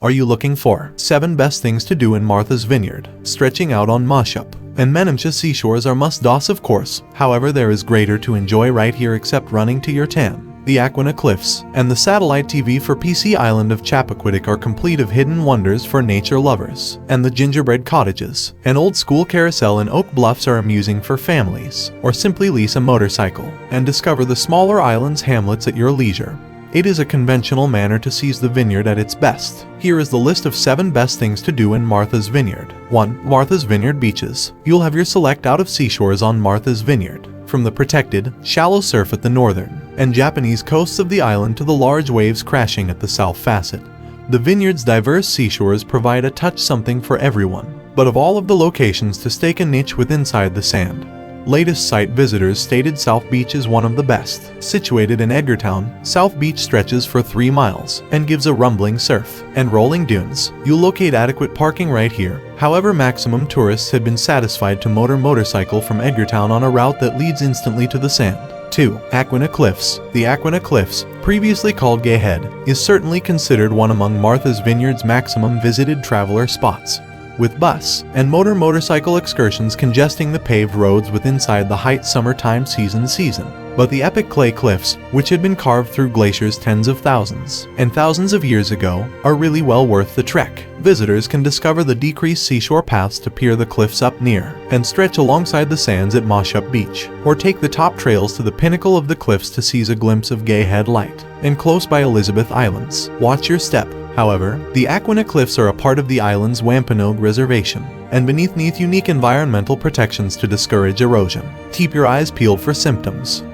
Are you looking for 7 best things to do in Martha's Vineyard? Stretching out on Moshup and Menemsha seashores are must-dos of course, however there is greater to enjoy right here except running to your tan. The Aquinnah Cliffs and the satellite TV for PC island of Chappaquiddick are complete of hidden wonders for nature lovers, and the gingerbread cottages and old-school Carousel in Oak Bluffs are amusing for families, or simply lease a motorcycle and discover the smaller island's hamlets at your leisure. It is a conventional manner to seize the vineyard at its best. Here is the list of 7 best things to do in Martha's Vineyard. 1. Martha's Vineyard beaches. You'll have your select out of seashores on Martha's Vineyard, from the protected, shallow surf at the northern and Japanese coasts of the island to the large waves crashing at the south facet. The vineyard's diverse seashores provide a touch something for everyone, but of all of the locations to stake a niche with inside the sand. Latest site visitors stated South Beach is one of the best. Situated in Edgartown, South Beach stretches for 3 miles and gives a rumbling surf and rolling dunes. You'll locate adequate parking right here. However, maximum tourists had been satisfied to motorcycle from Edgartown on a route that leads instantly to the sand. 2. Aquinnah Cliffs. The Aquinnah Cliffs, previously called Gay Head, is certainly considered one among Martha's Vineyard's maximum visited traveler spots, with bus and motorcycle excursions congesting the paved roads with inside the height summertime season. But the epic clay cliffs, which had been carved through glaciers tens of thousands and thousands of years ago, are really well worth the trek. Visitors can discover the decreased seashore paths to peer the cliffs up near and stretch alongside the sands at Moshup Beach, or take the top trails to the pinnacle of the cliffs to seize a glimpse of Gay Head Light and close by Elizabeth Islands. Watch your step. However, the Aquinnah Cliffs are a part of the island's Wampanoag Reservation, and beneath unique environmental protections to discourage erosion. Keep your eyes peeled for symptoms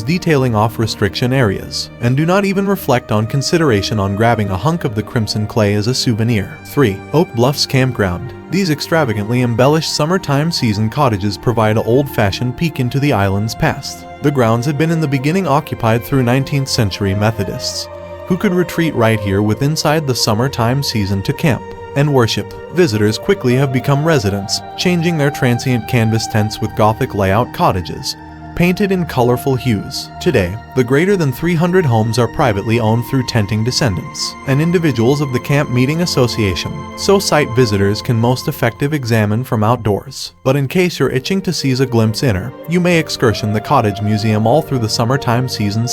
detailing off restriction areas, and do not even reflect on consideration on grabbing a hunk of the crimson clay as a souvenir. 3. Oak Bluffs Campground. These extravagantly embellished summertime season cottages provide an old-fashioned peek into the island's past. The grounds had been in the beginning occupied through 19th century Methodists, who could retreat right here with inside the summertime season to camp and worship. Visitors quickly have become residents, changing their transient canvas tents with Gothic layout cottages, painted in colorful hues. Today, the greater than 300 homes are privately owned through tenting descendants and individuals of the Camp Meeting Association, so site visitors can most effective examine from outdoors. But in case you're itching to seize a glimpse inner, you may excursion the Cottage Museum all through the summertime season.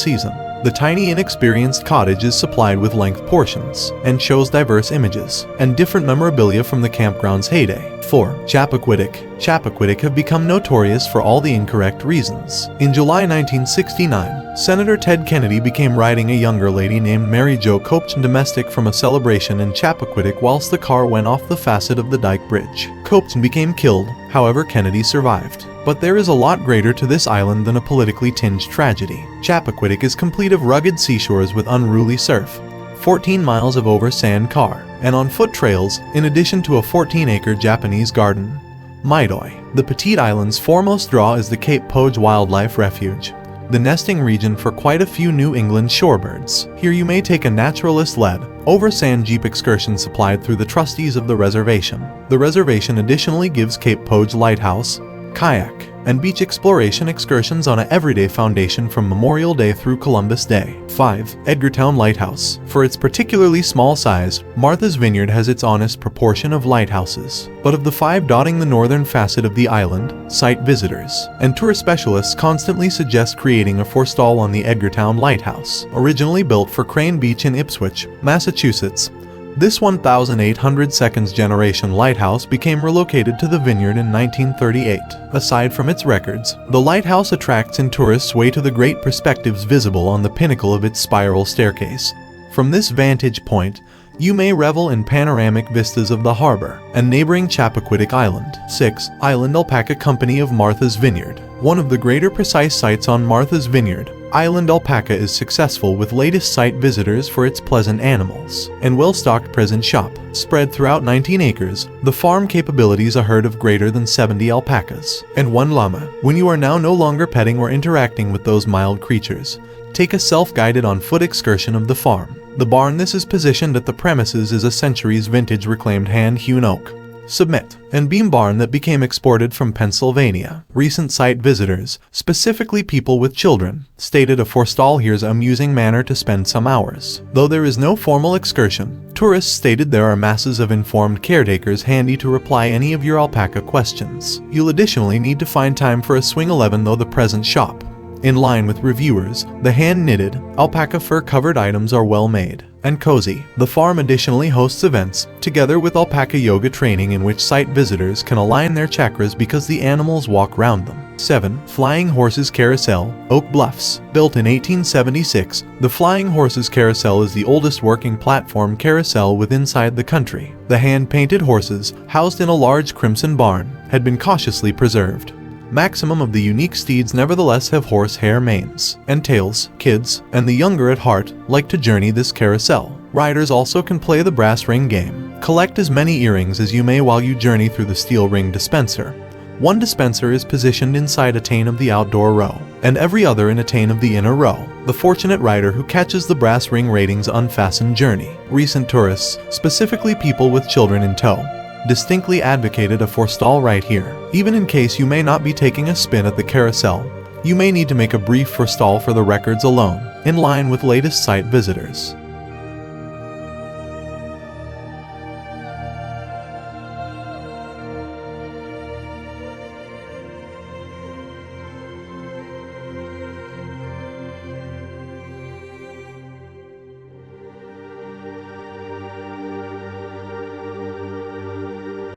The tiny inexperienced cottage is supplied with length portions and shows diverse images and different memorabilia from the campground's heyday. 4. Chappaquiddick. Chappaquiddick have become notorious for all the incorrect reasons. In July 1969, Senator Ted Kennedy became riding a younger lady named Mary Jo Copton domestic from a celebration in Chappaquiddick whilst the car went off the facet of the Dyke Bridge. Copton became killed, however Kennedy survived. But there is a lot greater to this island than a politically tinged tragedy. Chappaquiddick is complete of rugged seashores with unruly surf, 14 miles of over sand car, and on foot trails, in addition to a 14-acre Japanese garden. Maidoi. The petite island's foremost draw is the Cape Poge Wildlife Refuge, the nesting region for quite a few New England shorebirds. Here you may take a naturalist-led, over-sand jeep excursion supplied through the trustees of the reservation. The reservation additionally gives Cape Poge Lighthouse, kayak, and beach exploration excursions on an everyday foundation from Memorial Day through Columbus Day. 5. Edgartown Lighthouse. For its particularly small size, Martha's Vineyard has its honest proportion of lighthouses. But of the 5 dotting the northern facet of the island, site visitors and tour specialists constantly suggest creating a forestall on the Edgartown Lighthouse. Originally built for Crane Beach in Ipswich, Massachusetts, this 1,800 generation lighthouse became relocated to the vineyard in 1938. Aside from its records, the lighthouse attracts in tourists' way to the great perspectives visible on the pinnacle of its spiral staircase. From this vantage point, you may revel in panoramic vistas of the harbor and neighboring Chappaquiddick Island. 6. Island Alpaca Company of Martha's Vineyard. One of the greater precise sites on Martha's Vineyard, Island Alpaca is successful with latest site visitors for its pleasant animals and well-stocked present shop. Spread throughout 19 acres, the farm capabilities a herd of greater than 70 alpacas and 1 llama. When you are now no longer petting or interacting with those mild creatures, take a self-guided on-foot excursion of the farm. The barn this is positioned at the premises is a centuries vintage reclaimed hand-hewn oak, submit, and beam barn that became exported from Pennsylvania. Recent site visitors, specifically people with children, stated a forestall here's amusing manner to spend some hours. Though there is no formal excursion, tourists stated there are masses of informed caretakers handy to reply any of your alpaca questions. You'll additionally need to find time for a swing 11 though the present shop. In line with reviewers, the hand-knitted, alpaca fur-covered items are well made and cozy. The farm additionally hosts events, together with alpaca yoga training in which site visitors can align their chakras because the animals walk round them. 7. Flying Horses Carousel, Oak Bluffs. Built in 1876, the Flying Horses Carousel is the oldest working platform carousel inside the country. The hand-painted horses, housed in a large crimson barn, had been cautiously preserved. Maximum of the unique steeds nevertheless have horsehair manes and tails. Kids, and the younger at heart, like to journey this carousel. Riders also can play the brass ring game. Collect as many earrings as you may while you journey through the steel ring dispenser. One dispenser is positioned inside a tane of the outdoor row, and every other in a tane of the inner row. The fortunate rider who catches the brass ring ratings unfastened journey. Recent tourists, specifically people with children in tow, distinctly advocated a forestall right here. Even in case you may not be taking a spin at the carousel, you may need to make a brief forestall for the records alone, in line with latest site visitors.